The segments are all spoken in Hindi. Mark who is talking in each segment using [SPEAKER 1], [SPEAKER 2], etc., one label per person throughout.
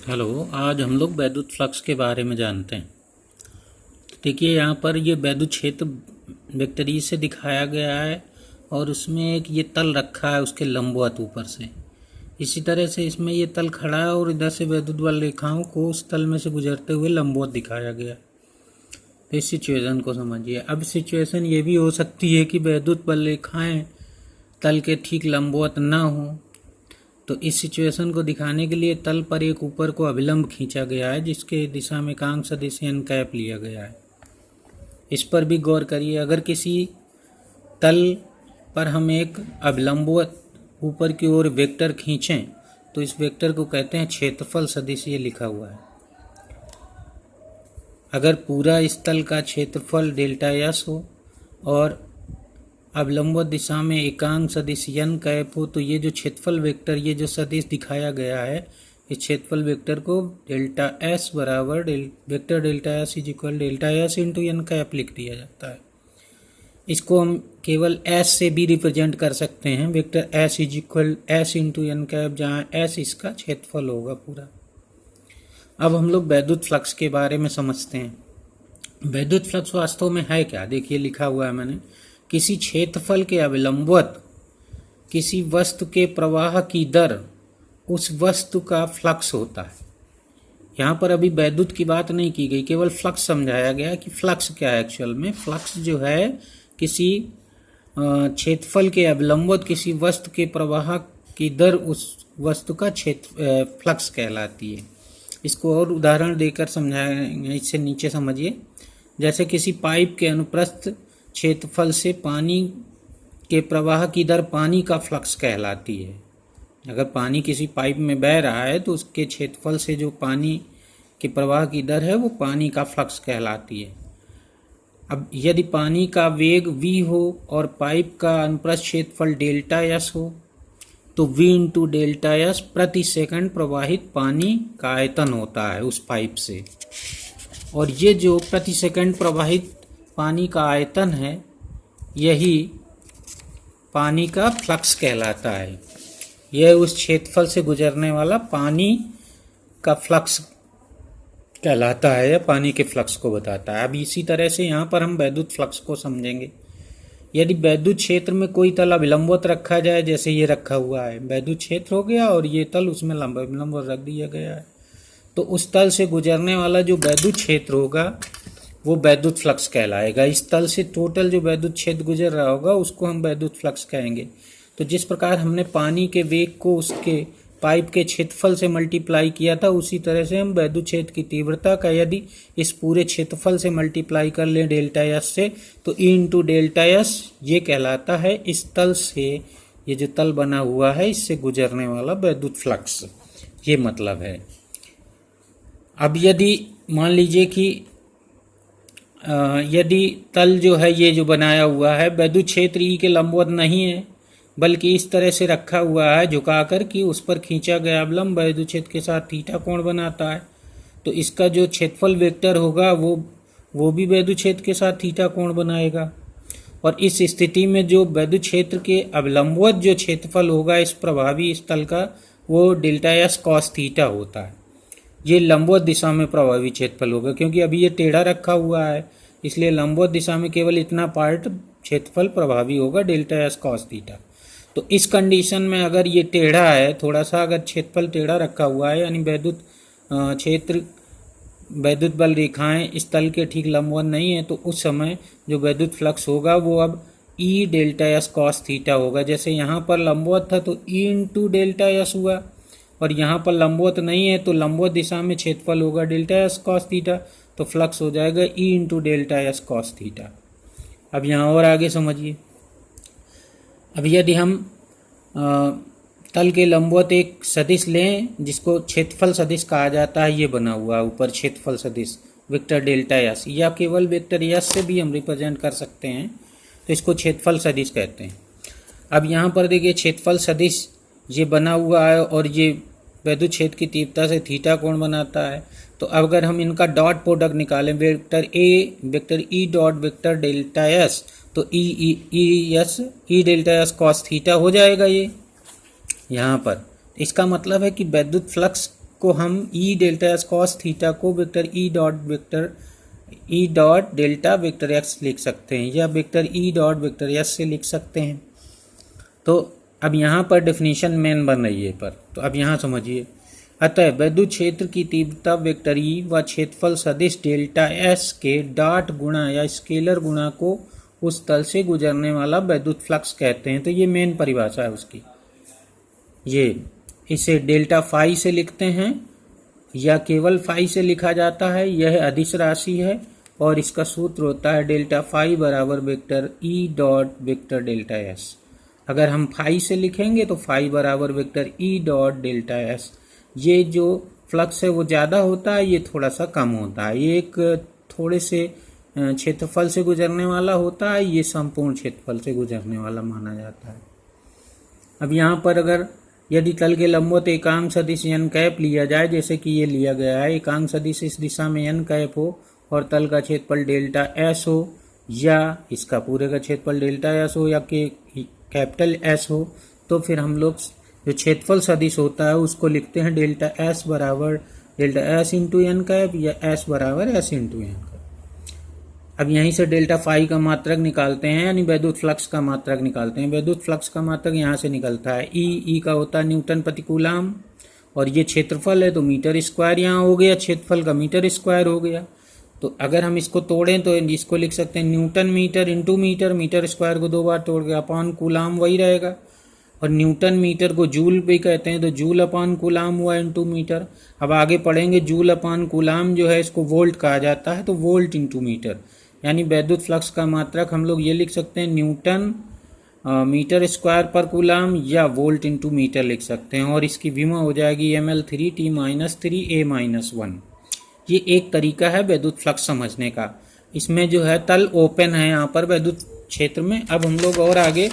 [SPEAKER 1] हेलो, आज हम लोग वैद्युत फ्लक्स के बारे में जानते हैं। तो देखिए यहाँ पर ये वैद्युत क्षेत्र वेक्टरी से दिखाया गया है और उसमें एक ये तल रखा है उसके लंबवत ऊपर से। इसी तरह से इसमें ये तल खड़ा है और इधर से वैद्युत बल रेखाओं को उस तल में से गुजरते हुए लंबवत दिखाया गया। तो इस सिचुएशन को समझिए। अब सिचुएशन ये भी हो सकती है कि वैद्युत बल रेखाएँ तल के ठीक लंबवत ना हों। तो इस सिचुएशन को दिखाने के लिए तल पर एक ऊपर को अभिलंब खींचा गया है जिसके दिशा में एकांक सदिश n कैप लिया गया है। इस पर भी गौर करिए। अगर किसी तल पर हम एक अभिलंबवत ऊपर की ओर वेक्टर खींचें तो इस वेक्टर को कहते हैं क्षेत्रफल सदिश। ये लिखा हुआ है। अगर पूरा इस तल का क्षेत्रफल डेल्टा एस हो और अवलंबवत दिशा में एकांक सदिश n कैप हो तो ये जो क्षेत्रफल वेक्टर, ये जो सदिश दिखाया गया है, इस क्षेत्रफल वेक्टर को डेल्टा एस बराबर vector delta S is equal delta S into n cap लिख दिया जाता है। इसको हम केवल s से भी रिप्रेजेंट कर सकते हैं। Vector s is equal S into n cap, जहाँ s इसका क्षेत्रफल होगा पूरा। अब हम लोग वैद्युत फ्लक्स के बारे में समझते हैं। वैद्युत फ्लक्स वास्तव में है क्या? देखिए लिखा हुआ है मैंने, किसी क्षेत्रफल के अभिलंबवत किसी वस्तु के प्रवाह की दर उस वस्तु का फ्लक्स होता है। यहाँ पर अभी वैद्युत की बात नहीं की गई, केवल फ्लक्स समझाया गया कि फ्लक्स क्या है। एक्चुअल में फ्लक्स जो है किसी क्षेत्रफल के अभिलंबवत किसी वस्तु के प्रवाह की दर उस वस्तु का क्षेत्र फ्लक्स कहलाती है। इसको और उदाहरण देकर समझाएंगे। इससे नीचे समझिए, जैसे किसी पाइप के अनुप्रस्थ क्षेत्रफल से पानी के प्रवाह की दर पानी का फ्लक्स कहलाती है। अगर पानी किसी पाइप में बह रहा है तो उसके क्षेत्रफल से जो पानी के प्रवाह की दर है वो पानी का फ्लक्स कहलाती है। अब यदि पानी का वेग v हो और पाइप का अनुप्रस्थ क्षेत्रफल डेल्टा एस हो तो v इंटू डेल्टा एस प्रति सेकंड प्रवाहित पानी का आयतन होता है उस पाइप से। और ये जो प्रति सेकंड प्रवाहित पानी का आयतन है यही पानी का फ्लक्स कहलाता है। यह उस क्षेत्रफल से गुजरने वाला पानी का फ्लक्स कहलाता है या पानी के फ्लक्स को बताता है। अब इसी तरह से यहाँ पर हम वैद्युत फ्लक्स को समझेंगे। यदि वैद्युत क्षेत्र में कोई तल अभिलंबवत रखा जाए, जैसे ये रखा हुआ है, वैद्युत क्षेत्र हो गया और ये तल उसमें अभिलंबवत रख दिया गया है, तो उस तल से गुजरने वाला जो वैद्युत क्षेत्र होगा वो वैद्युत फ्लक्स कहलाएगा। इस तल से टोटल जो वैद्युत क्षेत्र गुजर रहा होगा उसको हम वैद्युत फ्लक्स कहेंगे। तो जिस प्रकार हमने पानी के वेग को उसके पाइप के क्षेत्रफल से मल्टीप्लाई किया था, उसी तरह से हम वैद्युत क्षेत्र की तीव्रता का यदि इस पूरे क्षेत्रफल से मल्टीप्लाई कर लें डेल्टा एस से, तो ई इंटू डेल्टा एस ये कहलाता है इस तल से, ये जो तल बना हुआ है इससे गुजरने वाला वैद्युत फ्लक्स। ये मतलब है। अब यदि मान लीजिए कि यदि तल जो है ये जो बनाया हुआ है वैद्युत क्षेत्र ई के लंबवत नहीं है, बल्कि इस तरह से रखा हुआ है झुकाकर कि उस पर खींचा गया अवलंब वैद्युत क्षेत्र के साथ थीटा कोण बनाता है, तो इसका जो क्षेत्रफल वेक्टर होगा वो भी वैद्युत क्षेत्र के साथ थीटा कोण बनाएगा। और इस स्थिति में जो वैद्युत क्षेत्र के अवलंबवत जो क्षेत्रफल होगा इस प्रभावी इस तल का, वो डेल्टा एस कॉस थीटा होता है। ये लंबवत दिशा में प्रभावी क्षेत्रफल होगा, क्योंकि अभी ये टेढ़ा रखा हुआ है इसलिए लंबवत दिशा में केवल इतना पार्ट क्षेत्रफल प्रभावी होगा डेल्टा एस कॉस थीटा। तो इस कंडीशन में अगर ये टेढ़ा है थोड़ा सा, अगर क्षेत्रफल टेढ़ा रखा हुआ है यानी वैद्युत क्षेत्र वैद्युत बल रेखाएं इस तल के ठीक लंबवत नहीं है, तो उस समय जो वैद्युत फ्लक्स होगा वो अब ई डेल्टा एस कॉस थीटा होगा। जैसे यहाँ पर लंबवत था तो ई इंटू डेल्टा एस हुआ, और यहाँ पर लंबवत नहीं है तो लंबवत दिशा में क्षेत्रफल होगा डेल्टा एस कॉस थीटा, तो फ्लक्स हो जाएगा E into delta S cos theta. अब यहाँ और आगे समझिए। अब यदि हम तल के लंबवत एक सदिश लें जिसको क्षेत्रफल सदिश कहा जाता है, ये बना हुआ ऊपर क्षेत्रफल सदिश वेक्टर डेल्टा एस, या केवल वेक्टर एस से भी हम रिप्रेजेंट कर सकते हैं, तो इसको क्षेत्रफल सदिश कहते हैं। अब यहाँ पर देखिए क्षेत्रफल सदिश ये बना हुआ है और ये वैद्युत क्षेत्र की तीव्रता से थीटा कोण बनाता है। तो अगर हम इनका डॉट प्रोडक्ट निकालें, vector E dot vector delta S, तो E delta S cos theta हो जाएगा ये यहाँ पर। इसका मतलब है कि वैद्युत फ्लक्स को हम E delta S cos theta को vector E dot delta vector X लिख सकते हैं या vector E dot vector S से लिख सकते हैं। तो अब यहाँ पर डेफिनेशन मेन बन रही है पर, तो अब यहाँ समझिए। अतः वैद्युत क्षेत्र की तीव्रता वेक्टर ई व क्षेत्रफल सदिश डेल्टा एस के डॉट गुणा या स्केलर गुणा को उस तल से गुजरने वाला वैद्युत फ्लक्स कहते हैं। तो ये मेन परिभाषा है उसकी। ये इसे डेल्टा फाई से लिखते हैं या केवल फाई से लिखा जाता है, यह अदिश राशि है और इसका सूत्र होता है डेल्टा फाई बराबर vector E dot vector delta S. अगर हम फाई से लिखेंगे तो फाई बराबर vector E dot delta S. ये जो फ्लक्स है वो ज़्यादा होता है, ये थोड़ा सा कम होता है। ये एक थोड़े से क्षेत्रफल से गुजरने वाला होता है, ये संपूर्ण क्षेत्रफल से गुजरने वाला माना जाता है। अब यहाँ पर अगर यदि तल के लंबवत एकांक सदिश n कैप लिया जाए, जैसे कि ये लिया गया है, एकांक सदिश इस दिशा में n कैप हो और तल का क्षेत्रफल डेल्टा एस हो या इसका पूरे का क्षेत्रफल डेल्टा एस हो या कैपिटल एस हो, तो फिर हम लोग जो क्षेत्रफल सदिश होता है उसको लिखते हैं डेल्टा एस बराबर delta S into N cap या एस बराबर एस इंटू एन कैप। अब यहीं से डेल्टा फाई का मात्रक निकालते हैं, यानी वैद्युत फ्लक्स का मात्रक निकालते हैं। वैद्युत फ्लक्स का मात्रक यहाँ से निकलता है ई का होता है न्यूटन प्रति कूलाम और ये क्षेत्रफल है तो मीटर स्क्वायर यहाँ हो गया, क्षेत्रफल का मीटर स्क्वायर हो गया। तो अगर हम इसको तोड़ें तो इसको लिख सकते हैं newton metre into metre, metre square को 2 बार तोड़ के अपॉन कूलाम वही रहेगा और न्यूटन मीटर को जूल भी कहते हैं तो जूल अपॉन कूलाम हुआ इंटू मीटर। अब आगे पढ़ेंगे जूल अपॉन कूलाम जो है इसको वोल्ट कहा जाता है तो वोल्ट इंटू मीटर, यानी वैद्युत फ्लक्स का मात्रक हम लोग ये लिख सकते हैं न्यूटन मीटर स्क्वायर पर कूलाम या वोल्ट इंटू मीटर लिख सकते हैं और इसकी विमा हो जाएगी ml3t-3a-1। ये एक तरीका है वैद्युत फ्लक्स समझने का। इसमें जो है तल ओपन है यहाँ पर वैद्युत क्षेत्र में। अब हम लोग और आगे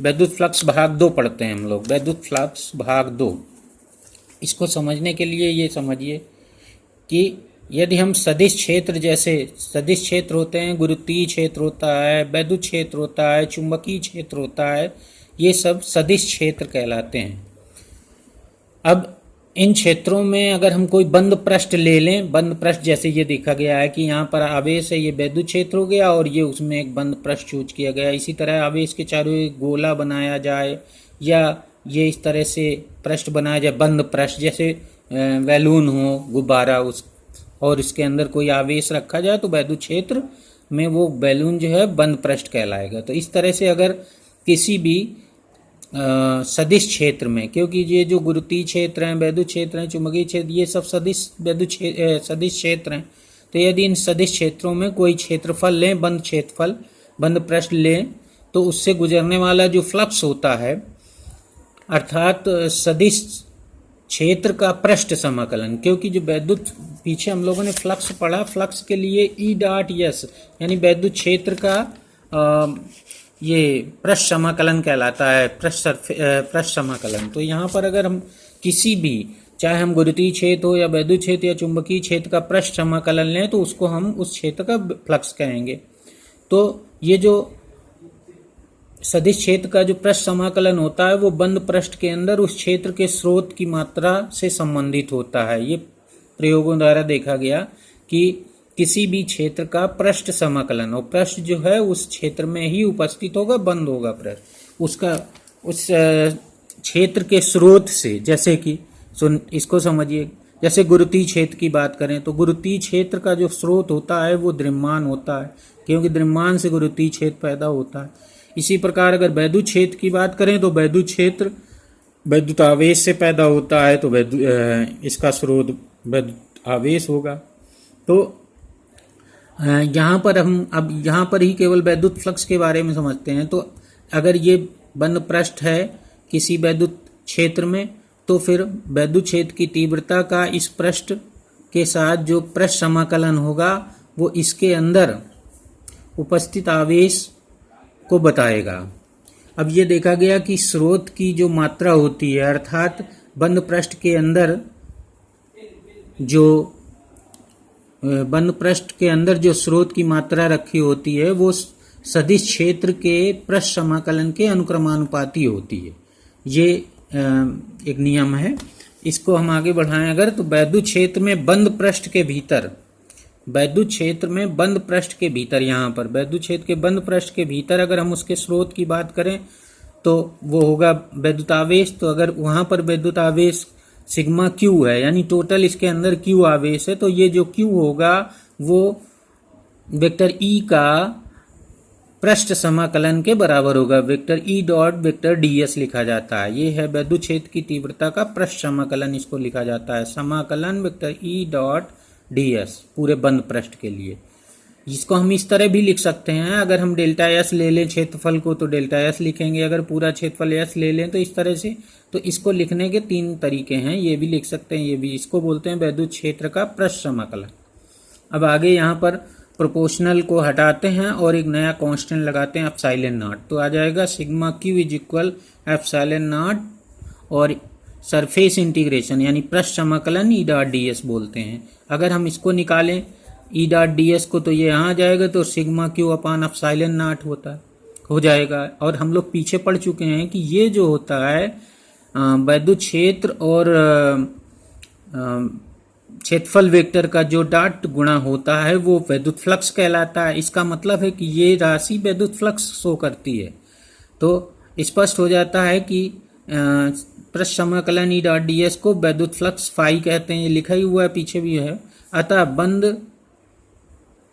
[SPEAKER 1] वैद्युत फ्लक्स भाग 2 पढ़ते हैं। हम लोग वैद्युत फ्लक्स भाग 2 इसको समझने के लिए ये समझिए कि यदि हम सदिश क्षेत्र, जैसे सदिश क्षेत्र होते हैं, गुरुत्वीय क्षेत्र होता है, वैद्युत क्षेत्र होता है, चुंबकीय क्षेत्र होता है, ये सब सदिश क्षेत्र कहलाते हैं। अब इन क्षेत्रों में अगर हम कोई बंद पृष्ठ ले लें, बंद पृष्ठ जैसे ये देखा गया है कि यहाँ पर आवेश है, ये वैद्युत क्षेत्र हो गया और ये उसमें एक बंद पृष्ठ चूज किया गया। इसी तरह आवेश के चारों एक गोला बनाया जाए या ये इस तरह से पृष्ठ बनाया जाए, बंद पृष्ठ जैसे बैलून हो, गुब्बारा, उस और इसके अंदर कोई आवेश रखा जाए तो वैद्युत क्षेत्र में वो बैलून जो है बंद पृष्ठ कहलाएगा। तो इस तरह से अगर किसी भी सदिश क्षेत्र में, क्योंकि ये जो गुरुत्वीय क्षेत्र हैं, वैद्युत क्षेत्र हैं, चुंबकीय क्षेत्र, ये सब सदिश क्षेत्र हैं। तो यदि इन सदिश क्षेत्रों में कोई क्षेत्रफल लें, बंद क्षेत्रफल, बंद पृष्ठ लें, तो उससे गुजरने वाला जो फ्लक्स होता है, अर्थात सदिश क्षेत्र का पृष्ठ समाकलन, क्योंकि जो वैद्युत पीछे हम लोगों ने फ्लक्स पढ़ा, फ्लक्स के लिए ई डॉट एस यानी वैद्युत क्षेत्र का ये पृष्ठ समाकलन कहलाता है, पृष्ठ समाकलन। तो यहाँ पर अगर हम किसी भी, चाहे हम गुरुत्वीय क्षेत्र हो या वैद्युत क्षेत्र या चुंबकीय क्षेत्र का पृष्ठ समाकलन लें तो उसको हम उस क्षेत्र का फ्लक्स कहेंगे। तो ये जो सदिश क्षेत्र का जो पृष्ठ समाकलन होता है वो बंद पृष्ठ के अंदर उस क्षेत्र के स्रोत की मात्रा से संबंधित होता है। ये प्रयोगों द्वारा देखा गया कि किसी भी क्षेत्र का पृष्ठ समाकलन, और पृष्ठ जो है उस क्षेत्र में ही उपस्थित होगा, बंद होगा पृष्ठ, उसका उस क्षेत्र के स्रोत से, जैसे कि इसको समझिए, जैसे गुरुत्वीय क्षेत्र की बात करें तो गुरुत्वीय क्षेत्र का जो स्रोत होता है वो द्रव्यमान होता है, क्योंकि द्रव्यमान से गुरुत्वीय क्षेत्र पैदा होता है। इसी प्रकार अगर वैद्युत क्षेत्र की बात करें तो वैद्युत क्षेत्र वैद्युत आवेश से पैदा होता है, तो इसका स्रोत वैद्युत आवेश होगा। तो यहाँ पर हम अब यहाँ पर ही केवल वैद्युत फ्लक्स के बारे में समझते हैं। तो अगर ये बंद पृष्ठ है किसी वैद्युत क्षेत्र में, तो फिर वैद्युत क्षेत्र की तीव्रता का इस पृष्ठ के साथ जो पृष्ठ समाकलन होगा वो इसके अंदर उपस्थित आवेश को बताएगा। अब ये देखा गया कि स्रोत की जो मात्रा होती है, अर्थात बंद पृष्ठ के अंदर जो बंद पृष्ठ के अंदर जो स्रोत की मात्रा रखी होती है वो सदिश क्षेत्र के पृष्ठ समाकलन के अनुक्रमानुपाती होती है। ये एक नियम है। इसको हम आगे बढ़ाएं अगर, तो वैद्युत क्षेत्र में बंद पृष्ठ के भीतर, वैद्युत क्षेत्र में बंद पृष्ठ के भीतर, यहाँ पर वैद्युत क्षेत्र के बंद पृष्ठ के भीतर अगर हम उसके स्रोत की बात करें तो वो होगा वैद्युत आवेश। तो अगर वहां पर वैद्युत आवेश सिग्मा क्यू है, यानी टोटल इसके अंदर क्यू आवेश है, तो ये जो क्यू होगा वो वेक्टर ई का पृष्ठ समाकलन के बराबर होगा। Vector E dot vector DS लिखा जाता है। ये है वैद्युत क्षेत्र की तीव्रता का पृष्ठ समाकलन, इसको लिखा जाता है समाकलन वेक्टर ई डॉट डीएस पूरे बंद पृष्ठ के लिए। जिसको हम इस तरह भी लिख सकते हैं, अगर हम डेल्टा एस ले लें क्षेत्रफल को तो डेल्टा एस लिखेंगे, अगर पूरा क्षेत्रफल एस ले लें तो इस तरह से। तो इसको लिखने के 3 तरीके हैं, ये भी लिख सकते हैं, ये भी। इसको बोलते हैं वैद्युत क्षेत्र का पृष्ठ समाकलन। अब आगे यहाँ पर प्रोपोर्शनल को हटाते हैं और एक नया कांस्टेंट लगाते हैं एप्सिलॉन नॉट, तो आ जाएगा sigma Q is equal epsilon not और सरफेस इंटीग्रेशन यानी पृष्ठ समाकलन ई डॉट डी एस बोलते हैं। अगर हम इसको निकालें ई डॉट डी एस को तो ये यहाँ आ जाएगा, तो sigma Q upon epsilon not हो जाएगा। और हम लोग पीछे पढ़ चुके हैं कि ये जो होता है वैद्युत क्षेत्र और क्षेत्रफल वेक्टर का जो डॉट गुणा होता है वो वैद्युत फ्लक्स कहलाता है। इसका मतलब है कि ये राशि वैद्युत फ्लक्स शो करती है। तो स्पष्ट हो जाता है कि पृष्ठ समाकलन ई डॉट डी एस को वैद्युत फ्लक्स फाई कहते हैं, ये लिखा ही हुआ है, पीछे भी है। अतः बंद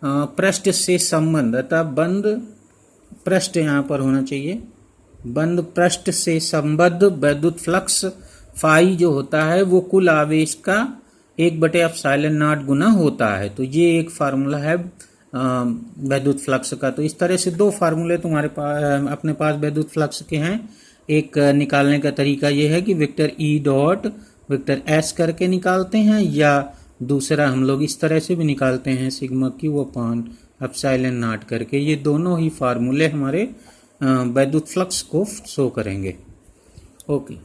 [SPEAKER 1] पृष्ठ से संबंध, अतः बंद पृष्ठ यहाँ पर होना चाहिए, बंद पृष्ठ से संबद्ध वैद्युत फ्लक्स फाई जो होता है वो कुल आवेश का 1/एप्सिलॉन नॉट गुना होता है। तो ये एक फार्मूला है वैद्युत फ्लक्स का। तो इस तरह से 2 फार्मूले तुम्हारे पास अपने पास वैद्युत फ्लक्स के हैं। एक निकालने का तरीका ये है कि vector E dot vector S करके निकालते हैं, या दूसरा हम लोग इस तरह से भी निकालते हैं sigma Q upon epsilon not करके। ये दोनों ही फार्मूले हमारे वैद्युत फ्लक्स को शो करेंगे। ओके।